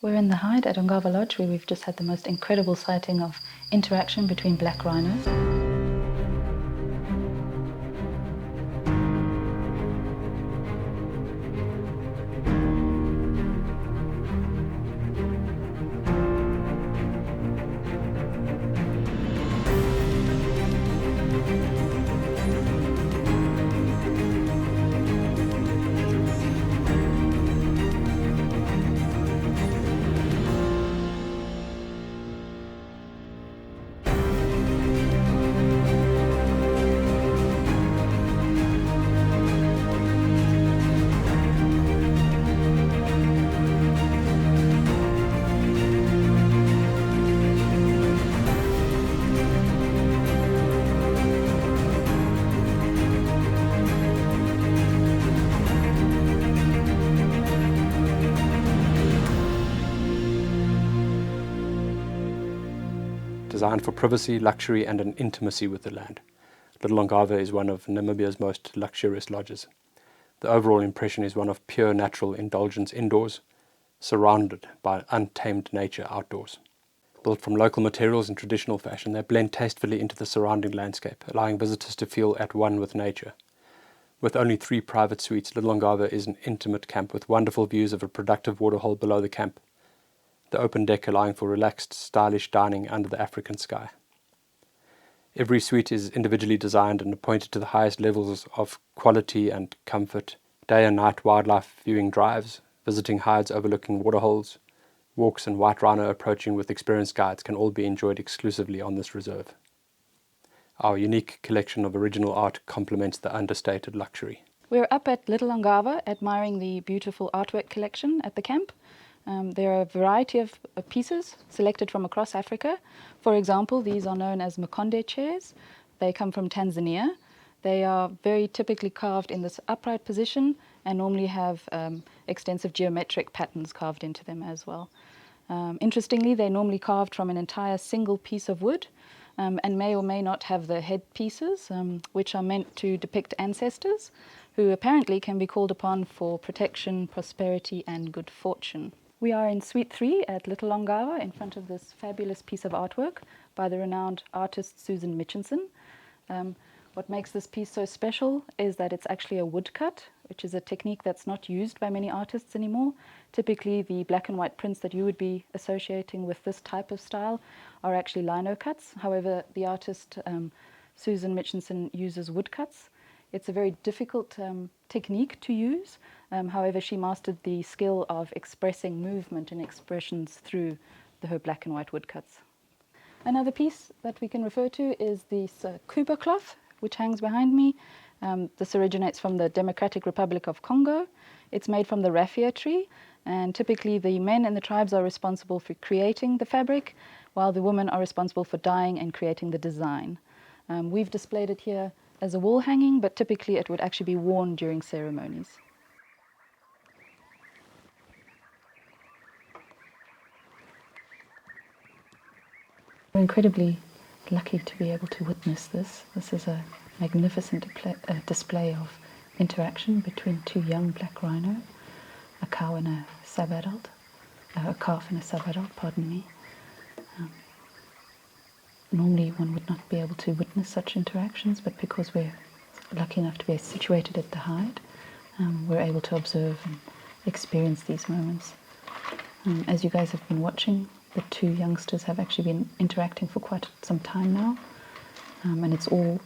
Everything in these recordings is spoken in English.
We're in the hide at Ongava Lodge, where we've just had the most incredible sighting of interaction between black rhinos. Designed for privacy, luxury and an intimacy with the land, Little Ongava is one of Namibia's most luxurious lodges. The overall impression is one of pure natural indulgence indoors, surrounded by untamed nature outdoors. Built from local materials in traditional fashion, they blend tastefully into the surrounding landscape, allowing visitors to feel at one with nature. With only 3 private suites, Little Ongava is an intimate camp with wonderful views of a productive waterhole below the camp, the open deck allowing for relaxed, stylish dining under the African sky. Every suite is individually designed and appointed to the highest levels of quality and comfort. Day and night wildlife viewing drives, visiting hides overlooking waterholes, walks and white rhino approaching with experienced guides can all be enjoyed exclusively on this reserve. Our unique collection of original art complements the understated luxury. We're up at Little Ongava admiring the beautiful artwork collection at the camp. There are a variety of pieces selected from across Africa. For example, these are known as Makonde chairs. They come from Tanzania. They are very typically carved in this upright position and normally have extensive geometric patterns carved into them as well. Interestingly, they're normally carved from an entire single piece of wood and may or may not have the head pieces, which are meant to depict ancestors who apparently can be called upon for protection, prosperity and good fortune. We are in Suite 3 at Little Ongava in front of this fabulous piece of artwork by the renowned artist Susan Mitchinson. What makes this piece so special is that it's actually a woodcut, which is a technique that's not used by many artists anymore. Typically, the black and white prints that you would be associating with this type of style are actually lino cuts. However, the artist Susan Mitchinson uses woodcuts. It's a very difficult technique to use. However, she mastered the skill of expressing movement and expressions through her black and white woodcuts. Another piece that we can refer to is this Kuba cloth, which hangs behind me. This originates from the Democratic Republic of Congo. It's made from the raffia tree, and typically the men in the tribes are responsible for creating the fabric, while the women are responsible for dyeing and creating the design. We've displayed it here as a wall hanging, but typically it would actually be worn during ceremonies. We're incredibly lucky to be able to witness this. This is a magnificent display of interaction between 2 young black rhino, a cow and a sub-adult, a calf and a sub-adult, pardon me. Normally one would not be able to witness such interactions, but because we're lucky enough to be situated at the hide, we're able to observe and experience these moments. As you guys have been watching, the 2 youngsters have actually been interacting for quite some time now, and it's all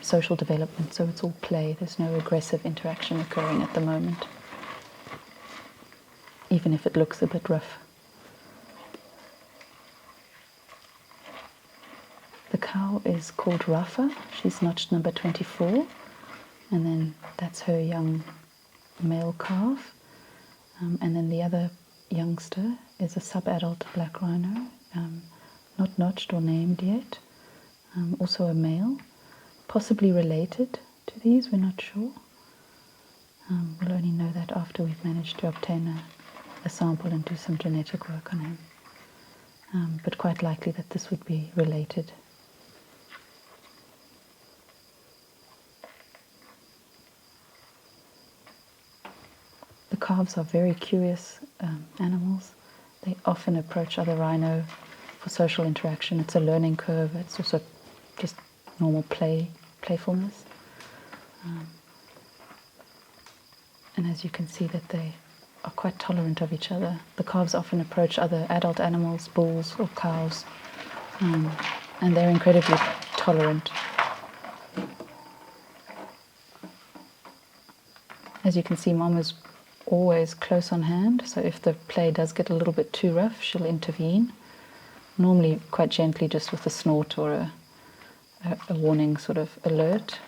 social development, so it's all play. There's no aggressive interaction occurring at the moment, even if it looks a bit rough. The cow is called Rafa. She's notched number 24, and then that's her young male calf. And then the other youngster is a sub-adult black rhino, not notched or named yet, also a male, possibly related to these, we're not sure. We'll only know that after we've managed to obtain a sample and do some genetic work on him, but quite likely that this would be related. The calves are very curious animals. They often approach other rhino for social interaction. It's a learning curve. It's also just normal playfulness. And as you can see that they are quite tolerant of each other. The calves often approach other adult animals, bulls or cows, and they're incredibly tolerant. As you can see, Mom is always close on hand, so if the play does get a little bit too rough, she'll intervene, normally quite gently, just with a snort or a warning sort of alert.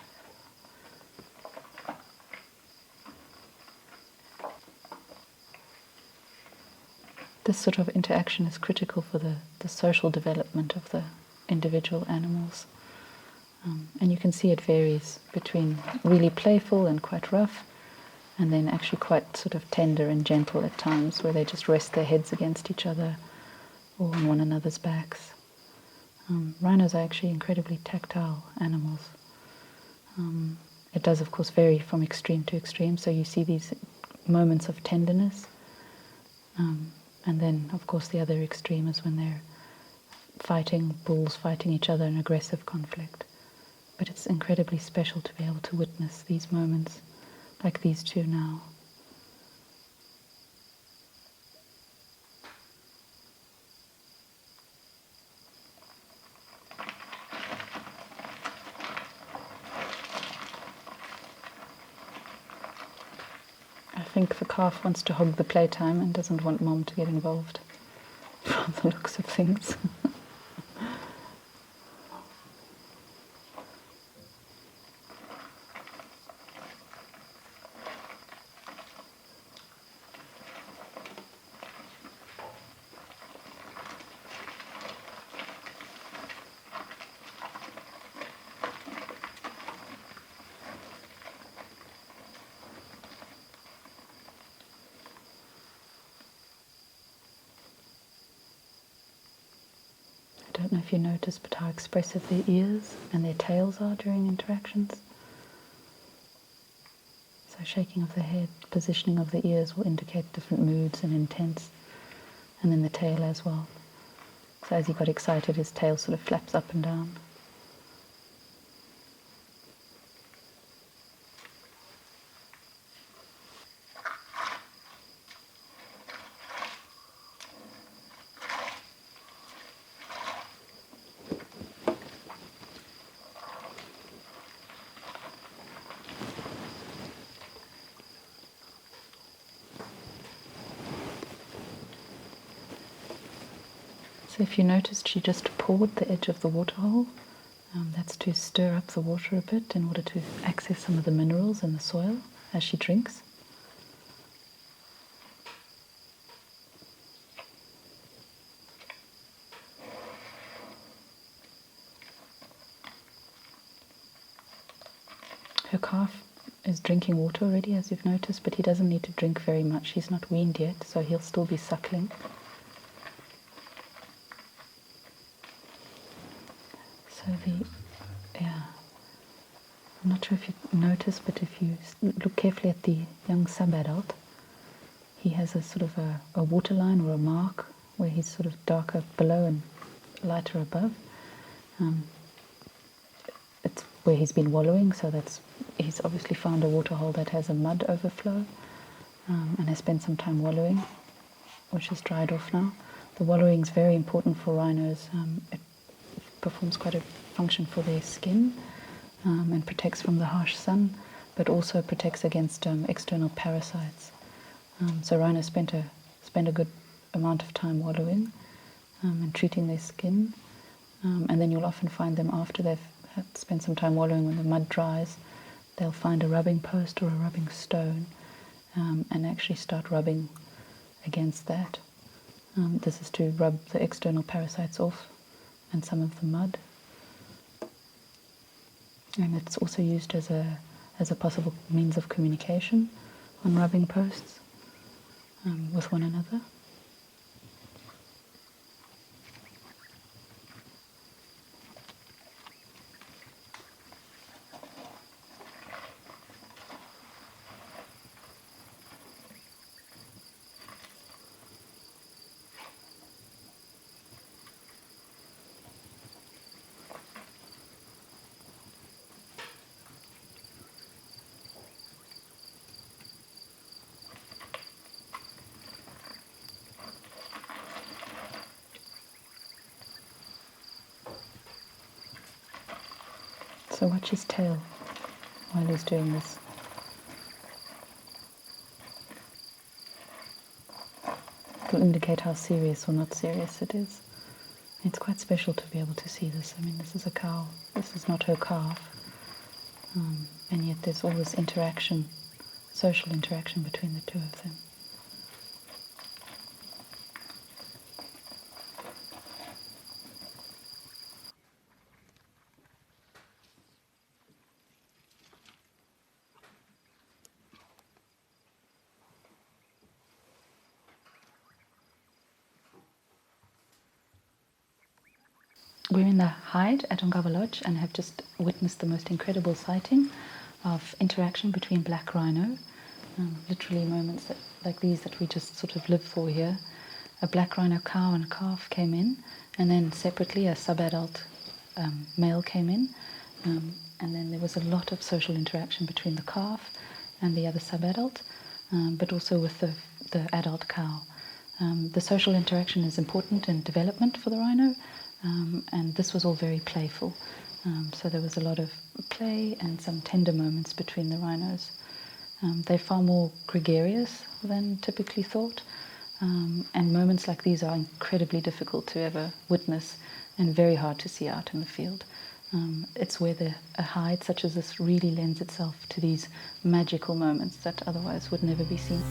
This sort of interaction is critical for the social development of the individual animals. And you can see it varies between really playful and quite rough, and then actually quite sort of tender and gentle at times, where they just rest their heads against each other or on one another's backs. Rhinos are actually incredibly tactile animals. It does, of course, vary from extreme to extreme, so you see these moments of tenderness. And then, of course, the other extreme is when they're fighting, bulls fighting each other in aggressive conflict. But it's incredibly special to be able to witness these moments, like these two now. I think the calf wants to hog the playtime and doesn't want Mom to get involved, from the looks of things. I don't know if you noticed, but how expressive their ears and their tails are during interactions. So shaking of the head, positioning of the ears will indicate different moods and intents, and then the tail as well. So as he got excited, his tail sort of flaps up and down. So if you noticed, she just pawed the edge of the waterhole. That's to stir up the water a bit in order to access some of the minerals in the soil as she drinks. Her calf is drinking water already, as you've noticed, but he doesn't need to drink very much. He's not weaned yet, so he'll still be suckling. I'm not sure if you noticed, but if you look carefully at the young sub-adult, he has a sort of a waterline or a mark where he's sort of darker below and lighter above. It's where he's been wallowing, so he's obviously found a waterhole that has a mud overflow, and has spent some time wallowing, which is dried off now. The wallowing is very important for rhinos. It performs quite a function for their skin, and protects from the harsh sun, but also protects against external parasites. So rhinos spend a good amount of time wallowing and treating their skin, and then you'll often find them after they've spent some time wallowing. When the mud dries, they'll find a rubbing post or a rubbing stone and actually start rubbing against that. This is to rub the external parasites off and some of the mud. And it's also used as a possible means of communication on rubbing posts with one another. So watch his tail while he's doing this. It will indicate how serious or not serious it is. It's quite special to be able to see this. I mean, this is a cow. This is not her calf. And yet there's all this interaction, social interaction between the two of them. We're in the hide at Ongava Lodge and have just witnessed the most incredible sighting of interaction between black rhino, literally moments like these that we just sort of live for here. A black rhino cow and calf came in, and then separately a subadult male came in, and then there was a lot of social interaction between the calf and the other subadult, but also with the adult cow. The social interaction is important in development for the rhino, and this was all very playful. So there was a lot of play and some tender moments between the rhinos. They're far more gregarious than typically thought, and moments like these are incredibly difficult to ever witness and very hard to see out in the field. It's where a hide such as this really lends itself to these magical moments that otherwise would never be seen.